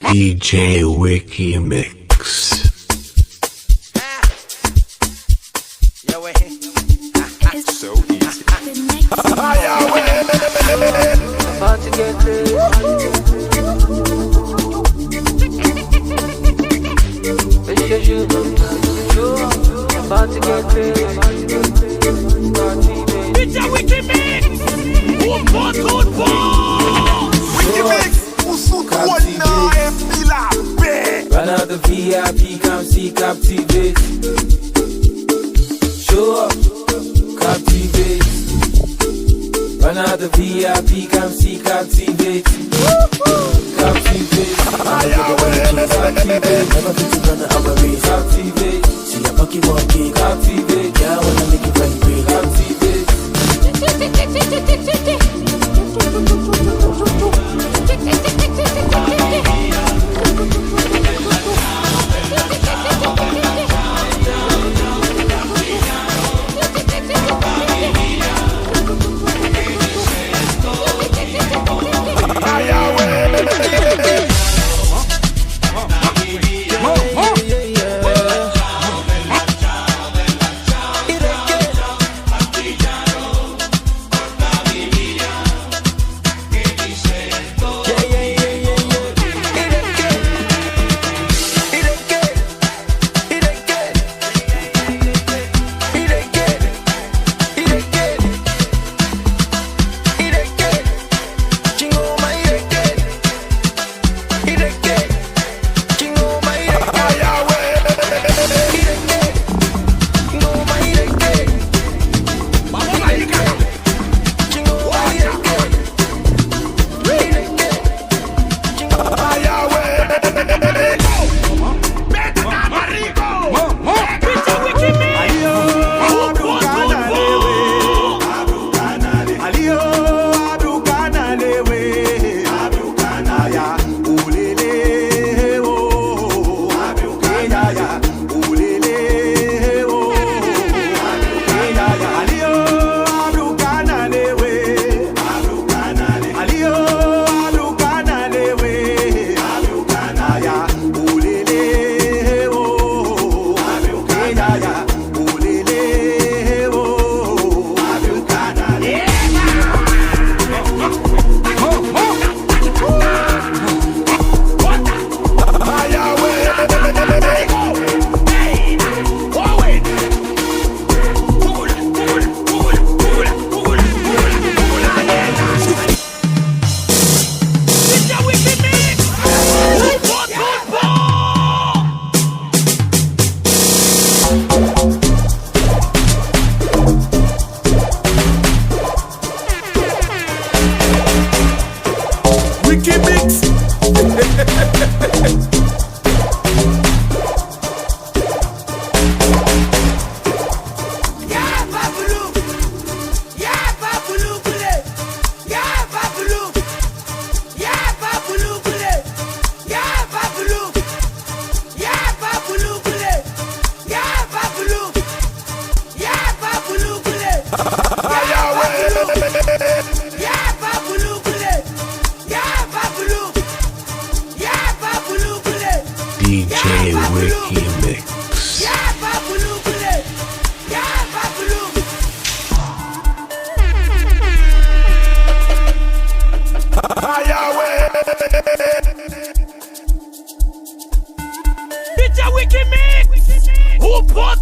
DJ Wickymix. So easy. About to get crazy. About to get crazy. It's a Wickymix. Wickymix. Run out the VIP, come see, captivate. Show up, captivate. Run out the VIP, come see, captivate. Captivate. Captivate. Never fit to run out of race. Captivate. See a bucky walking. Captivate. Yeah, I wanna make it vibrate. Captivate. DJ Wickymix. It's a Wickymix. Who bought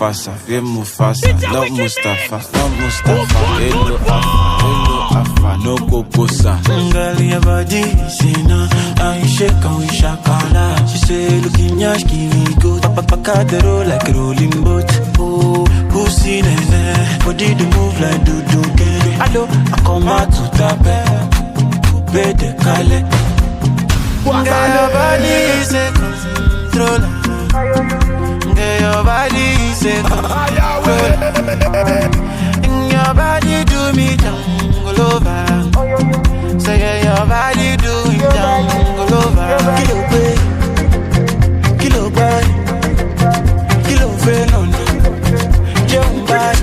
Mufasa, fais Mufasa, not Mustafa, not Mustafa. Hello Afa, no Kokosa. Girl, your body, say no, I shake and we shakala. She say, looking yash, give me good. Papa the roll like a rolling boat. Oh, pussy nene, body to move like do get. Hello, I come out to tape, bed kale. Girl, your body is a controller. Girl, your body is a controller. Your body do me jungle over. Say yeah, your body do me jungle over. Kilo boy, kilo venom, young boy,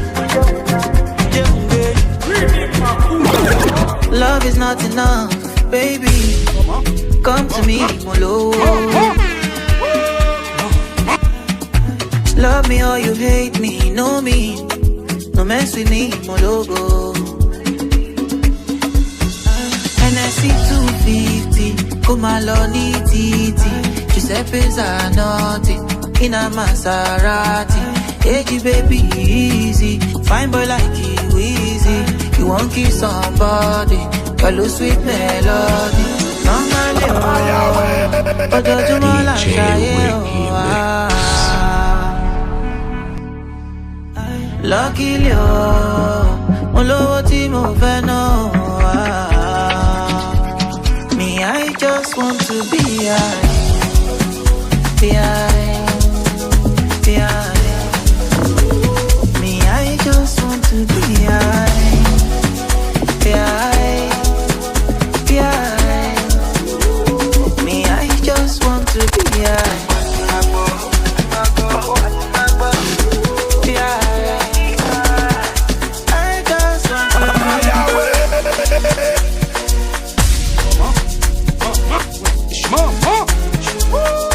young baby. Love is not enough, baby. Come to me, Molo. Love me or you hate me, know me. No mess with me, Mologo. NSC 250, come along, titi. Giuseppe's a naughty, in a Maserati. Hey, baby, easy. Fine boy like you, easy. You won't kiss somebody, follow sweet melody. Lucky Leo, Molo Timo Veno. Me, I just want to be Me, I just want to be Me, I just want to be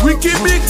Wickymix.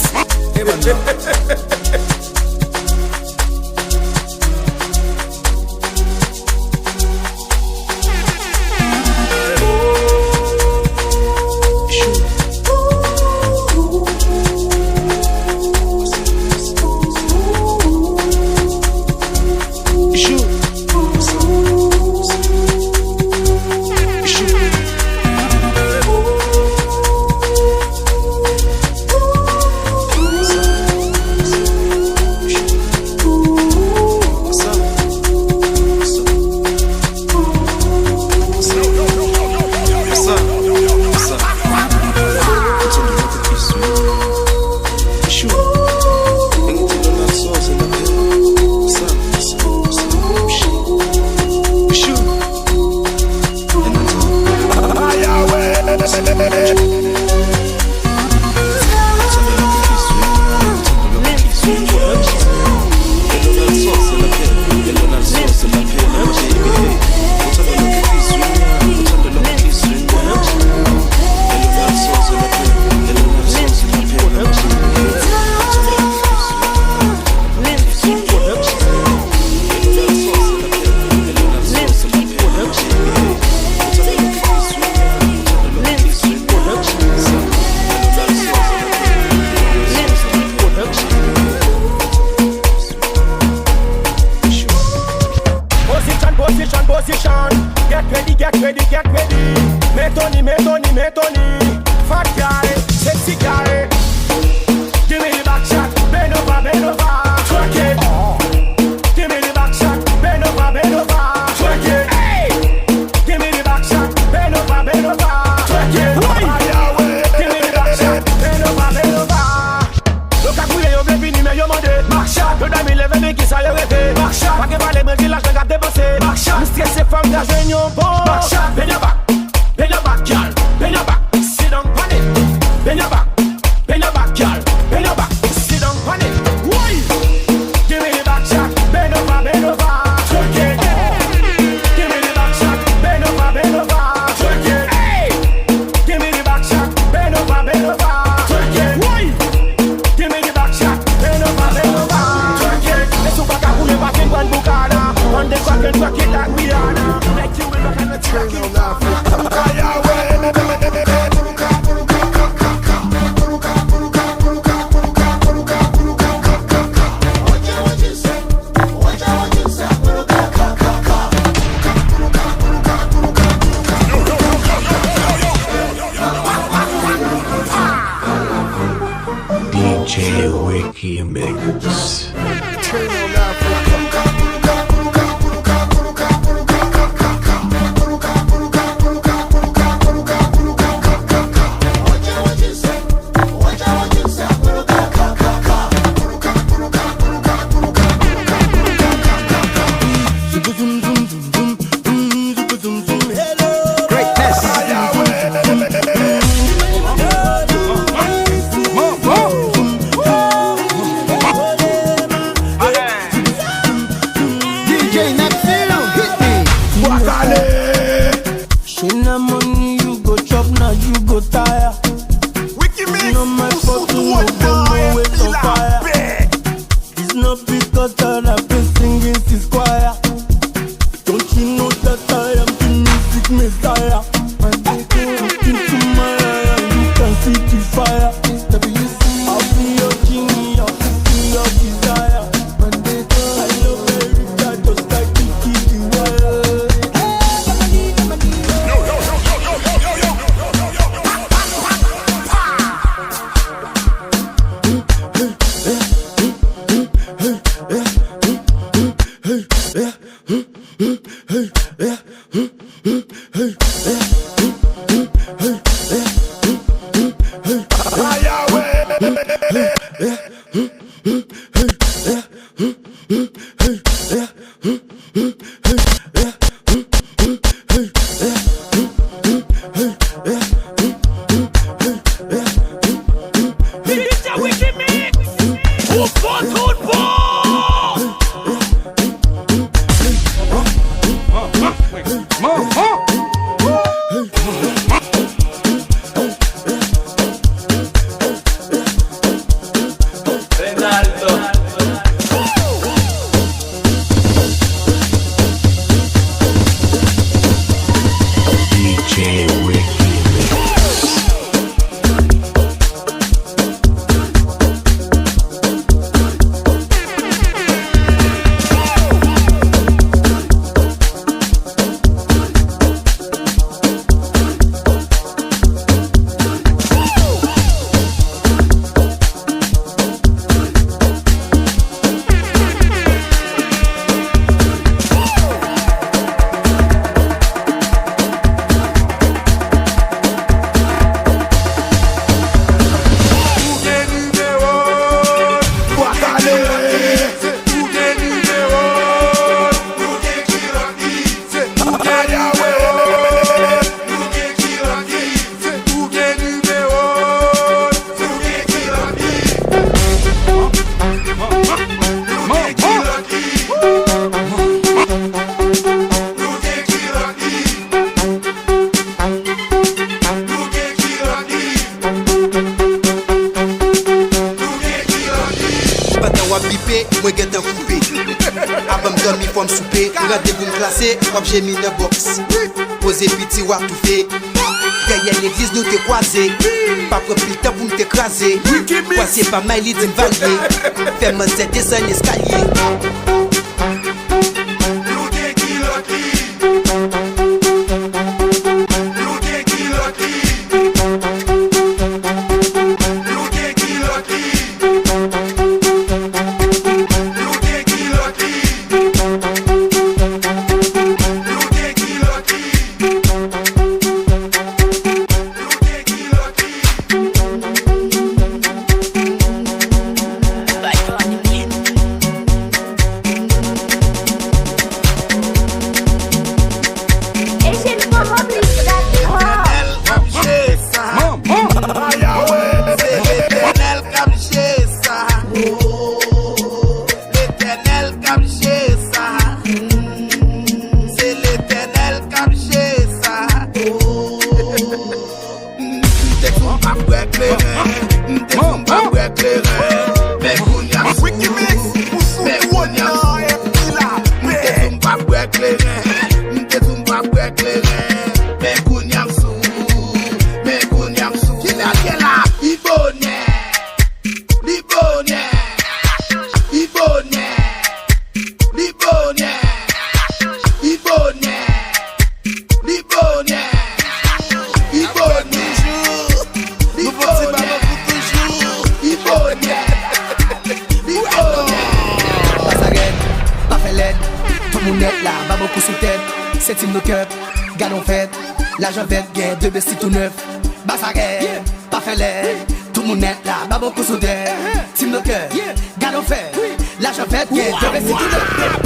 DJ Wickymix. Turn on Africa. Wickymix, no my fault to walk the way to fire. It's not because that I've been singing this choir. Don't you know that I am the music messiah? And they go into my eye and you can see the fire. I'll be your genie, I'll be your desire. And they go, I love every just like the kitty wire. Comme j'ai mis une box, posé petit ou à tout fait. Derrière l'église, nous t'es croisés. Pas propre le temps pour nous t'écraser. Voici pas mal, il dit varié. Fais-moi cette descente escalier. Ibone net là, pas beaucoup sous tête. C'est team no cup, galon fête. L'argent vête, gain, deux besties tout neuf. Bassaré, pas fait l'air. Tout le monde net là, pas beaucoup sous tête. Team no cup, galon fête. L'argent vête, gain, deux besties tout neuf.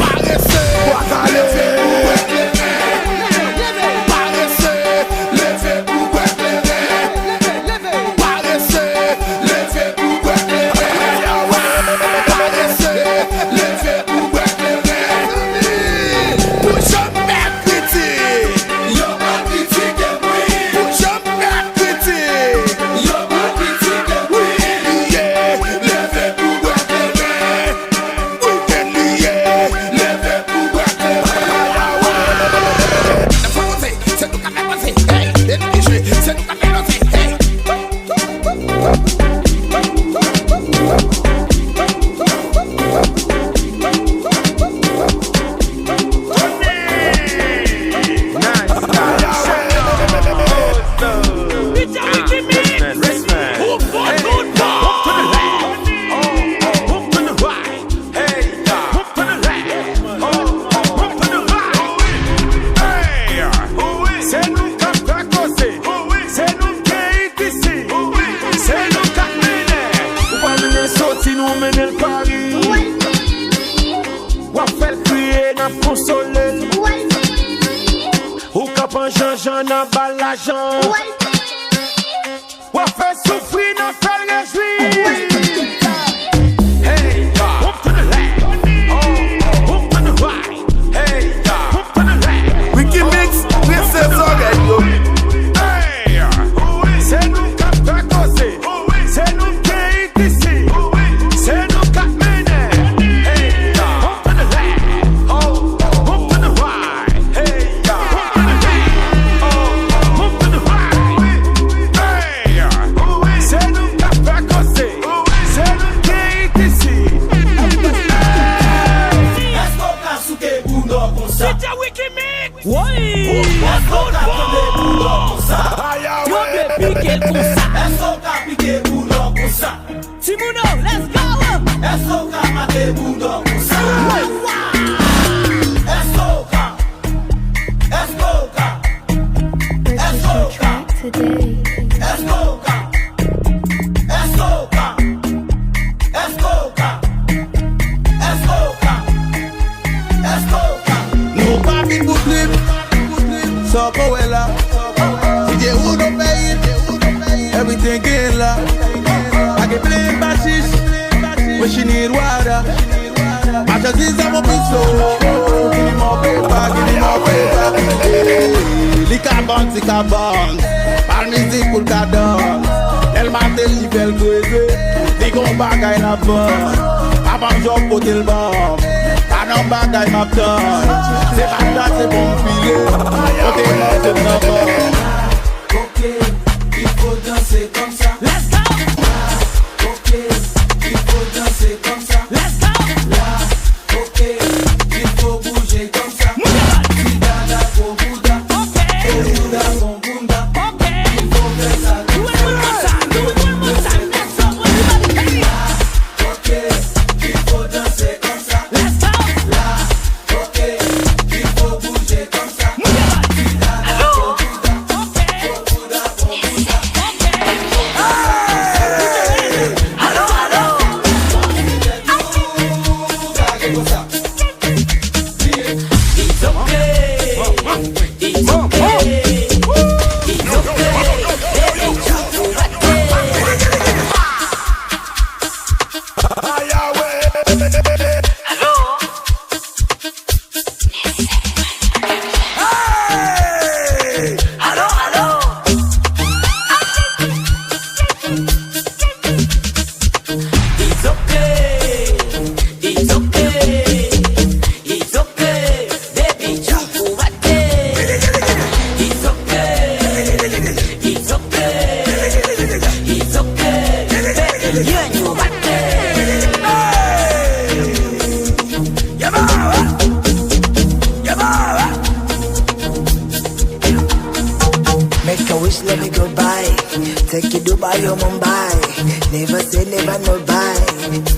Take you Dubai or Mumbai. Never say never no buy.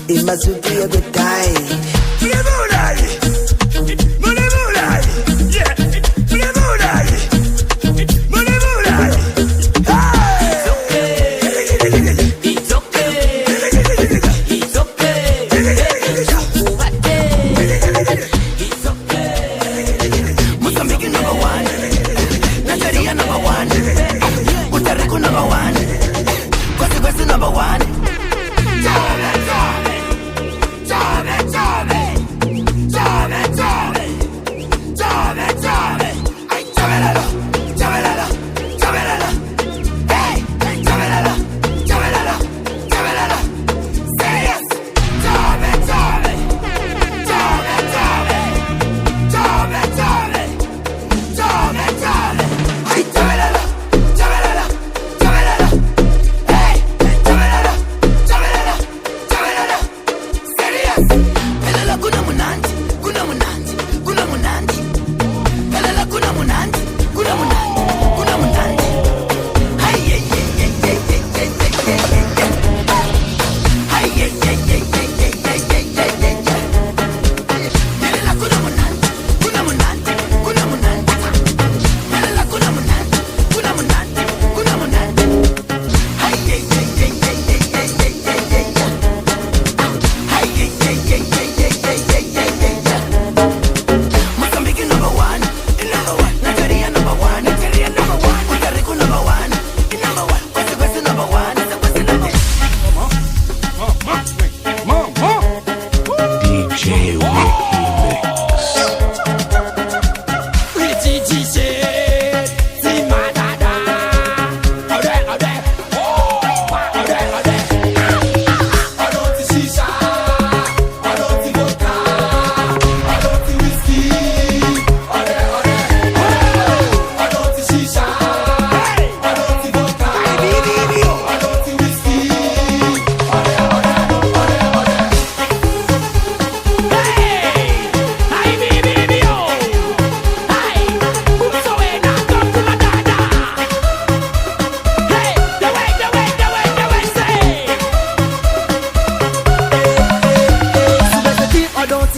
It must be a good guy.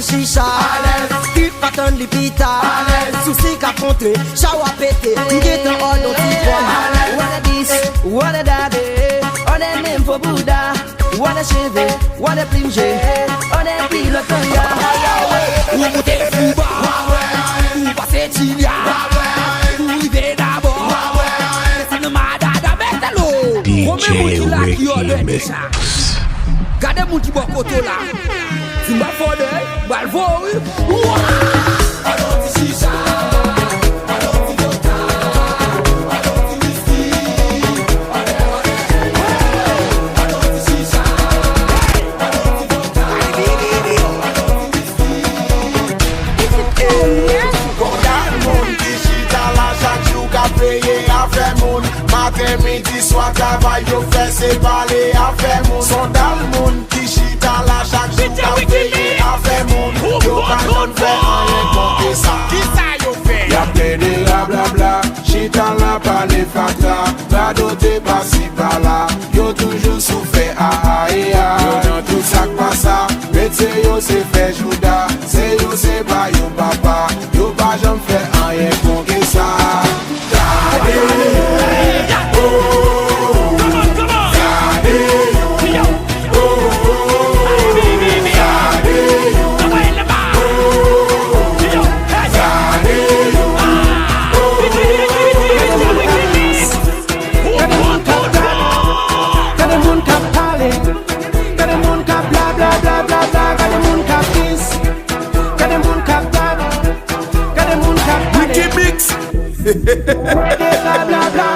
chicha. Qui patonne les pita. Souci qu'a compté, chao à pété. Get en ordre, what a this, what a that, on est même pour Bouddha. What a cheve, what a plimge, on est pilote ou monter Fouba, ou passer Tilia, ou rive d'abord. C'est le madada métallo. DJ Wickymix. Gardez mon petit bon côté là. Si m'a fondé, bal voru. Alors ici ça. Matin, midi, soir, travail, yo fait c'est parler à faire mon son dans le monde qui chita là chaque jour qu'a payé à faire mon yo pas j'en fais rien contre ça qui ça yo fait y'a plein de blabla chita là pas les fata la doté pas si par là yo toujours souffert ah yo dans tout ça pas ça mais c'est yo c'est fait jouda c'est yo c'est pas yo papa yo pas j'en fais rien contre ça. Wickymix. Bla bla bla.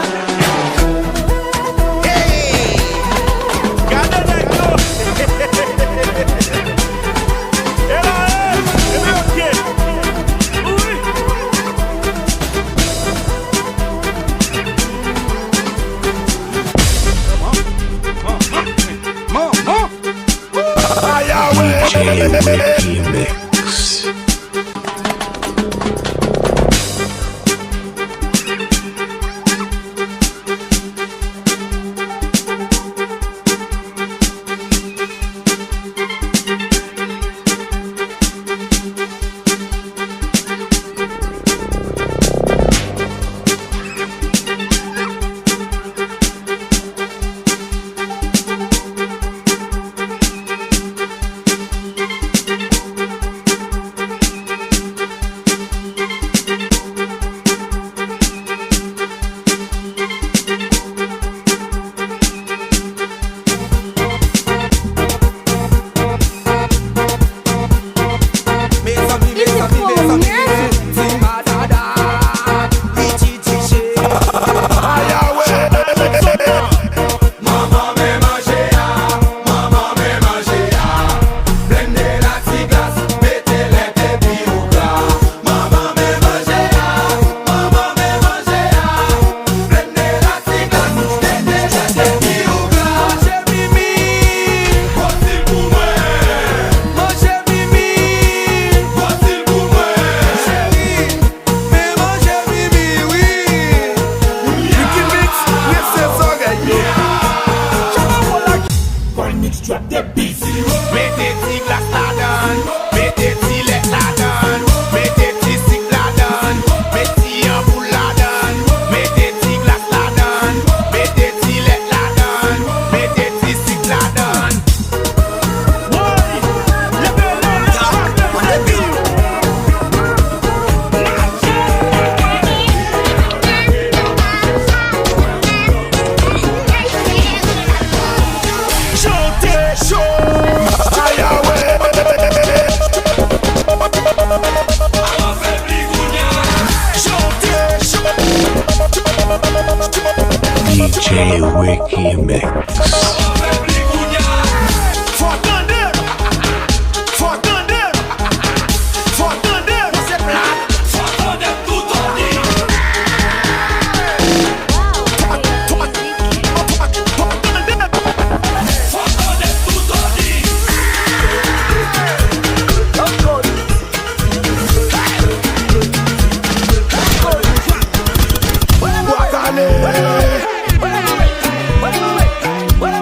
Wickymix. DJ Wickymix. What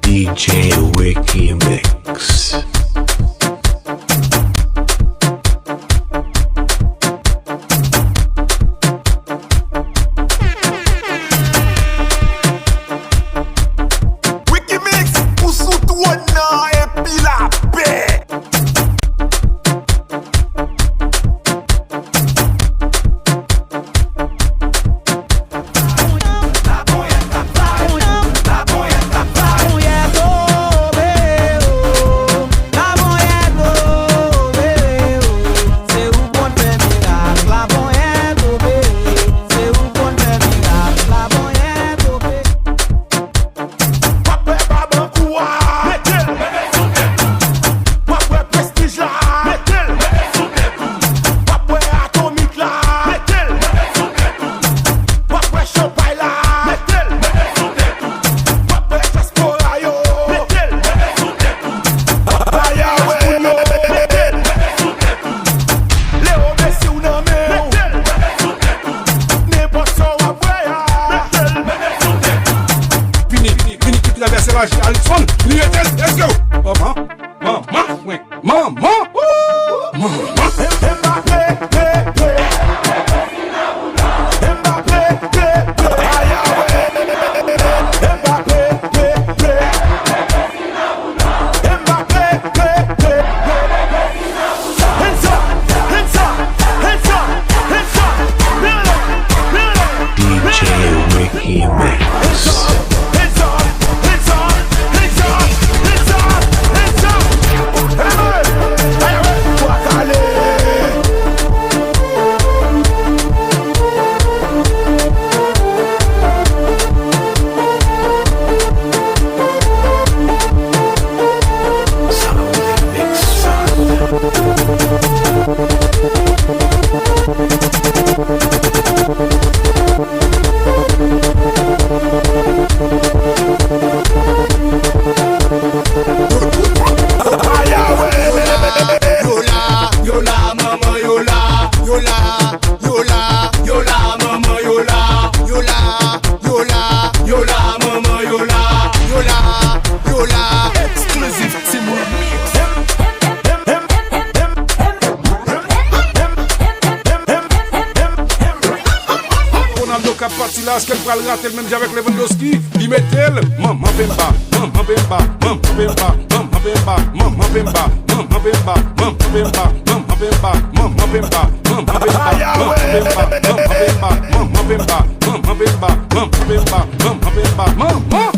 DJ Wickymix. Wickymix, ou sous toi non et puis la paix. Let's go. Mama. Parce qu'elle prend le rater même avec Lewandowski, il met elle, maman bemba, maman bemba, maman bemba, maman bemba, maman bemba, maman bemba, maman bemba, maman bemba, maman bemba, maman bemba, maman bemba, maman bemba, maman bemba, maman bemba, maman bemba, maman.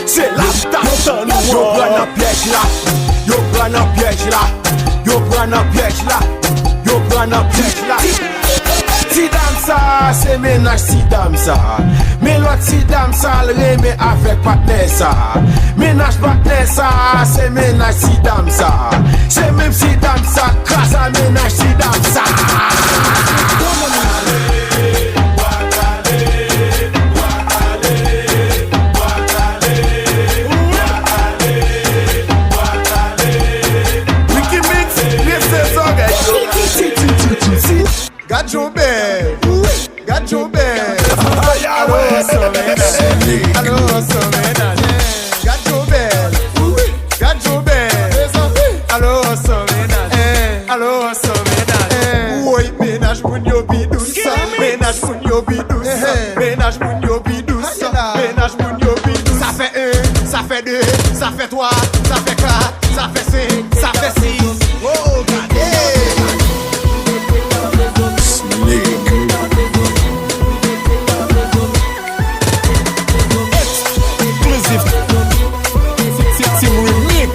C'est la tante nous. Yo prend un piège là, yo prend un piège là, yo prend un piège là, yo prend un piège là. Si dame ça, c'est ménage si dame ça. Mais l'autre si dame ça, le remet avec partenaire ça. Ménage partenaire ça, c'est ménage si dame ça. C'est même si dame ça, grâce à ménage si dame ça. Got your bed, got your bed. I know so many, got your bed. 3, ça fait 4, ça fait 5, ça fait 6. Oh, regardez. Exclusive. C'est remix.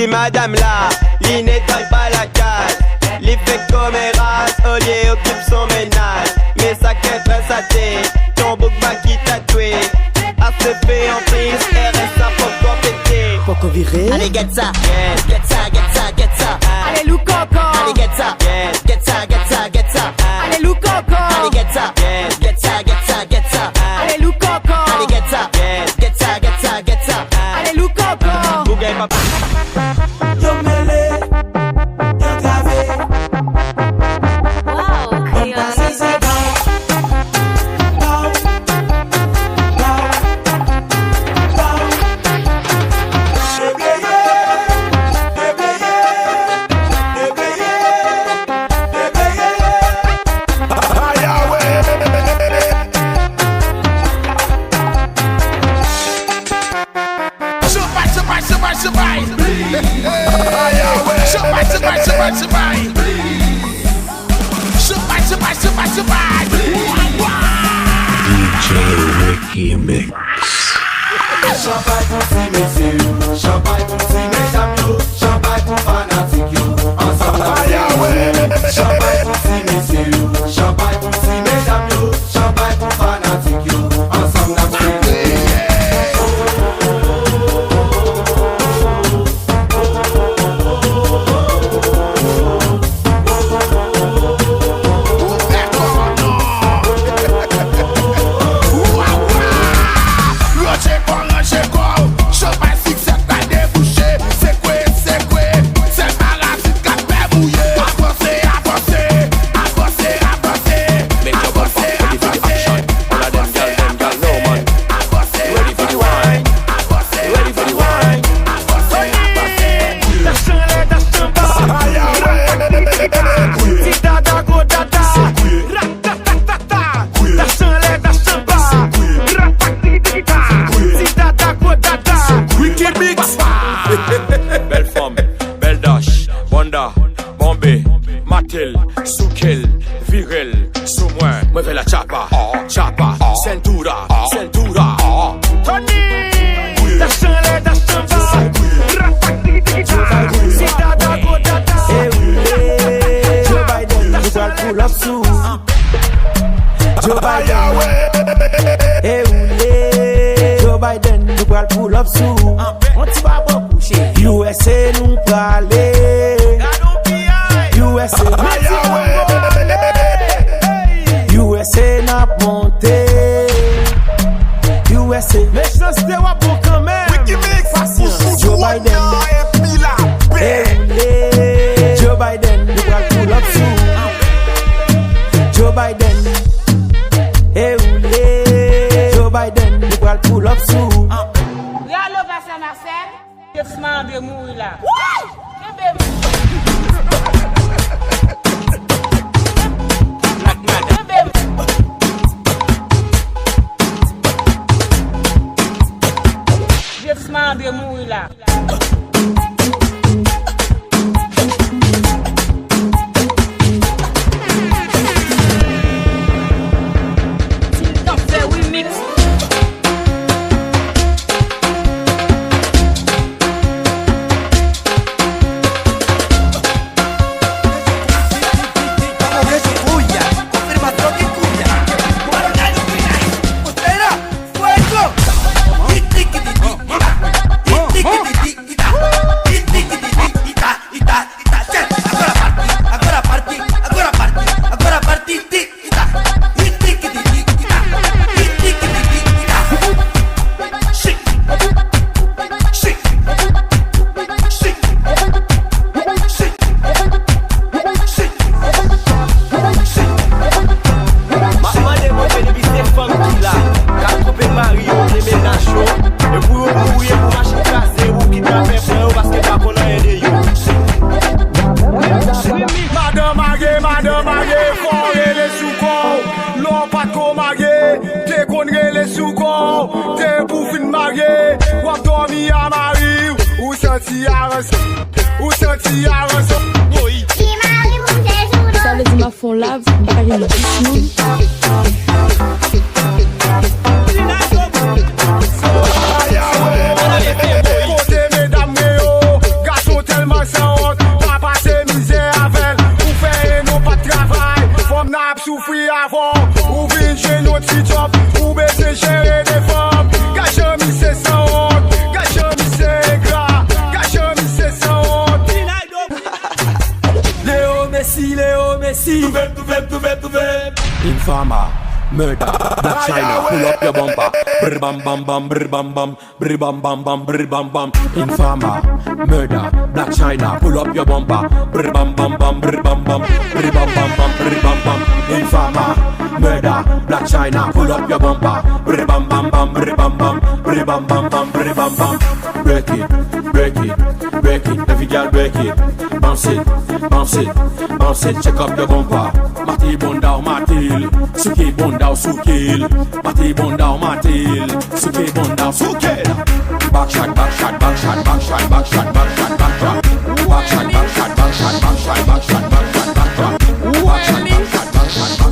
Madame là, il n'éteint pas la case. Les fait commérages, Olier occupe son ménage. Mais ça qu'être saté, ton bouc va qui tatoué. ACP en prise, RSA pour quoi péter. Pourquoi virer? Allez, get ça, get ça, get ça, get ça. Allez, loup coco. Allez, get ça, get ça, get ça, get ça. Allez, loup coco. Allez, get ça, get ça, get ça, get ça. Allez, loup coco. Allez, get ça, get ça, get ça, get ça. Allez, loup coco. Bougaille papa. DJ Wickymix. Champagne pour ces messieurs, champagne pour ces mesdames, champagne pour fanatiques, ensemble champagne pour ces messieurs, champagne pour ces mesdames, champagne pour fanatiques, ensemble Roger quoi, Bonda, Bombay, Matil, Soukil, Viril, sous moi fais la chapa, chapa, Centura, Centura. Tony, Dachale, Dachamba, Joe Biden, nous allons pull up sous. Joe Biden, Joe Biden, nous allons pull up sous. On t'y va beaucoup chez USA, nous parler. USA, USA n'a monté. USA, mais je sais pas pour quand même. Wickymix, Joe Biden, Joe Biden, nous allons pull up sous. Joe Biden, Joe Biden, nous allons pull up sous. Regarde va ça ma scène, je m'en vais mourir là. Je m'en vais mourir là. Ça veut dire ma fond lave, bah il y a le souffrir avant, ou venir notre petit job, ou baisser gérer des femmes. Gâche mi c'est sans honte, gâche mi c'est gras, gâche mi c'est sans honte. Léo Messi, Infama, murder, Black China, pull up your bumper. Brr bam bam bam, brr bam bam, brr bam bam bam, brr bam bam. Infama, murder, Black China, pull up your bumper. Brr bam bam bam, brr bam bam, brr bam bam bam, brr bam bam. Infama, murder, Black China, pull up your bumper. Brr bam bam bam, brr bam bam, brr bam bam bam, brr bam bam. Break it, break it, break it, every girl break it. Bounce it, bounce it, bounce it, check up your bumper. Mati bondao matil, suki bondao sukil. Mati bondao matil, suki bondao sukil. Back shot, back shot, back shot, back shot, back shot, back shot, back shot. Back shot, back shot, back shot, back shot, back shot, back shot, back shot.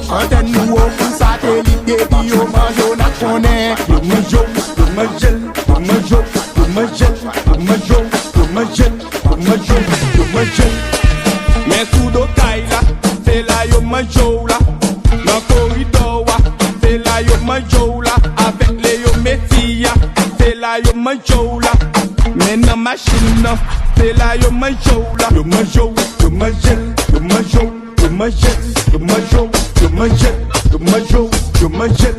Antenne nous au satellite et puis au mangeau n'a connaît. Le mangeau, le mangeau, le mangeau, le mangeau, le mangeau, le mangeau, le mangeau, le mangeau. Mais coup d'otaille là, c'est là yo mangeau là. Dans corridor c'est là yo mangeau là. Avec les yo métiers, c'est là yo mangeau là. Mais dans machine, c'est là yo mangeau là. Le mangeau, le mangeau, le mangeau, le mangeau, le mangeau, le mangeau, le mangeau, le mangeau.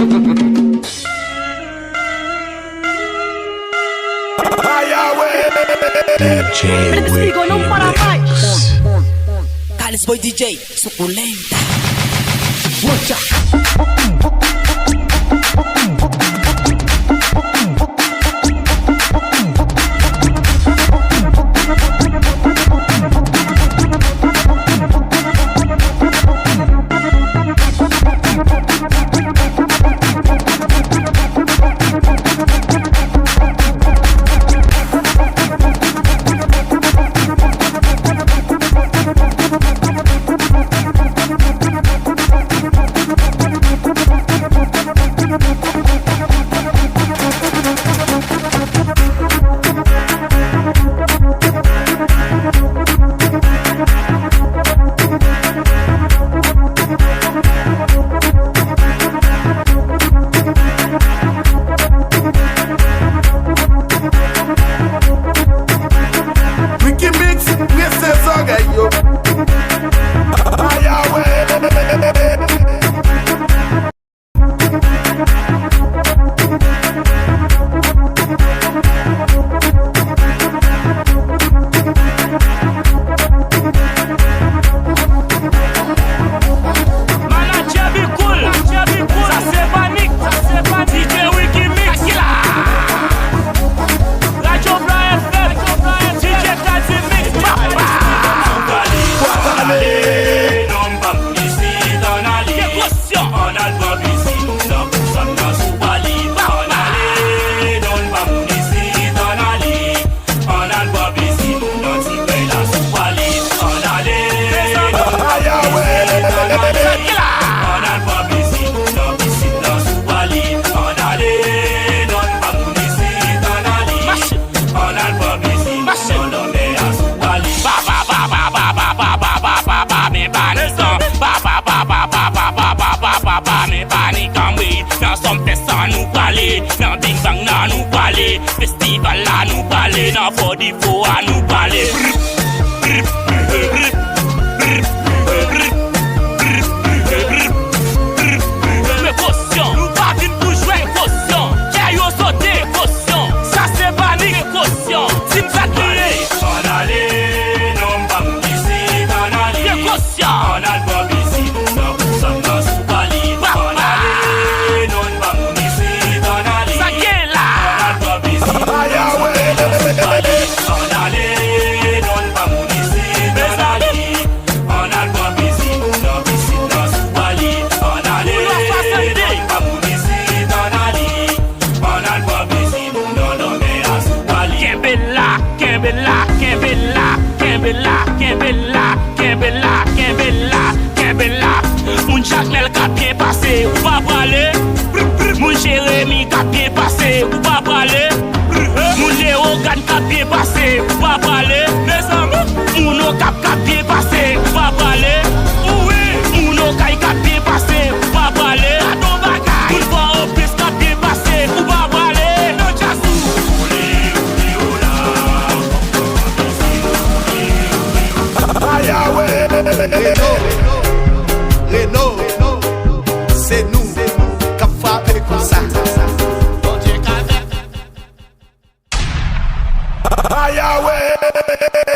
DJ Wickymix. Cales boy DJ, suculenta. Wickymix, listen song yo. Nan Big Bang nan nou pale, festival la nou pale, nan Fodi Fo a nou pale. Mais caution, nou pa vin pou jwe caution, kè yo sote caution, sa se panique caution, si m'sa kriye. On ale, non pa m'kisi, on ale, y'a caution, on al pa bisi, non pou sa m'nan sou pali, on ale, non pa m'kisi. Moun Jacmel ka bien passé, ou pas bralé. Moun Jérémy ka bien passé, ou pas bralé. Moun Léogan ka bien passé, ou pas bralé. Moun Okap ka bien passé, ou pas bralé. Moun Okay ka bien passé, ou pas bralé. Moun Fort au plus ka bien passé, ou pas bralé. Non Jassou. Renault, c'est nous qui frappons comme ça. Aïe, ouais.